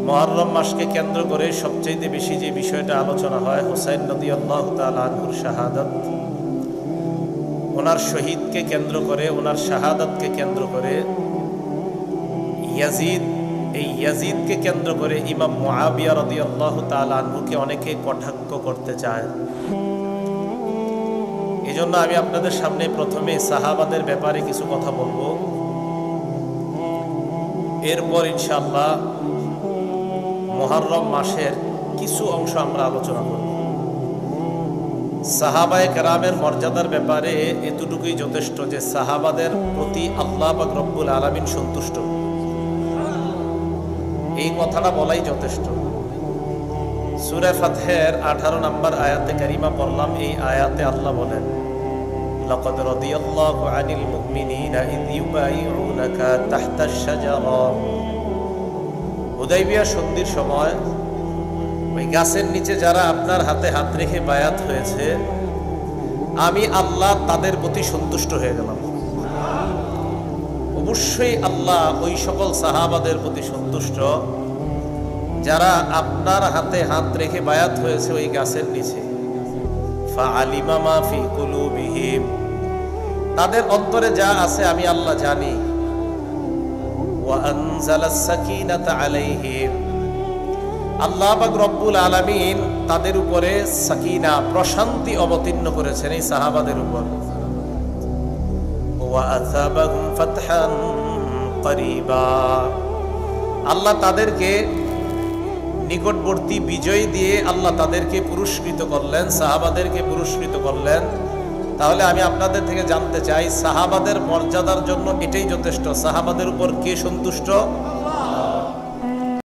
মুহররম মাসকে কেন্দ্র করে সবচেয়ে বেশি যে বিষয়টা আলোচনা হয় হুসাইন রাদিয়াল্লাহু তাআলা আনহুর শাহাদাত, ওনার শহীদকে কেন্দ্র করে, ওনার শাহাদাতকে কেন্দ্র করে ইয়াজিদ, এই ইয়াজিদকে কেন্দ্র করে ইমাম মুআবিয়া রাদিয়াল্লাহু তাআলা আনহুকে অনেকে কটাক্ষ করতে চায়। এজন্য আমি আপনাদের সামনে প্রথমে সাহাবাদের ব্যাপারে কিছু কথা বলবো, এরপর ইনশাআল্লাহ মুহররম মাসের কিছু অংশ আমরা আলোচনা করব। সাহাবায়ে কেরামের মর্যাদার ব্যাপারে এতটুকুই যথেষ্ট যে সাহাবাদের প্রতি আল্লাহ পাক রব্বুল আলামিন সন্তুষ্ট, এই কথাটা বলাই যথেষ্ট। সূরা ফাতহের 18 নম্বর আয়াতে কারিমা পড়লাম। এই আয়াতে আল্লাহ বলেন, লাকাদ রাদিয়াল্লাহু আনিল মুমিনিনা ইয ইউবাইউনাকা তাহতাশ শাজারা। হুদাইবিয়া সন্ধির সময় ওই গাছের নিচে যারা আপনার হাতে হাত রেখে বায়াত হয়েছে, আমি আল্লাহ তাদের প্রতি সন্তুষ্ট হয়ে গেলাম। অবশ্যই আল্লাহ ওই সকল সাহাবাদের প্রতি সন্তুষ্ট যারা আপনার হাতে হাত রেখে বায়াত হয়েছে ওই গাছের নিচে। ফাআলিমা মা ফি কুলুবিহিম, তাদের অন্তরে যা আছে আমি আল্লাহ জানি। ওয়া আনজালাস সাকিনাতা আলাইহিম, আল্লাহ পাক রব্বুল আলামিন তাদের উপরে সাকিনা, প্রশান্তি অবতীর্ণ করেছেন এই সাহাবাদের উপর। ওয়া আযাবাহুম ফাতহান করিবা, আল্লাহ তাদেরকে নিকটবর্তী বিজয় দিয়ে আল্লাহ তাদেরকে পুরস্কৃত করলেন, সাহাবাদেরকে পুরস্কৃত করলেন। তাহলে আমি আপনাদের থেকে জানতে চাই, সাহাবাদের মর্যাদার জন্য এটাই যথেষ্ট। সাহাবাদের উপর কে সন্তুষ্ট?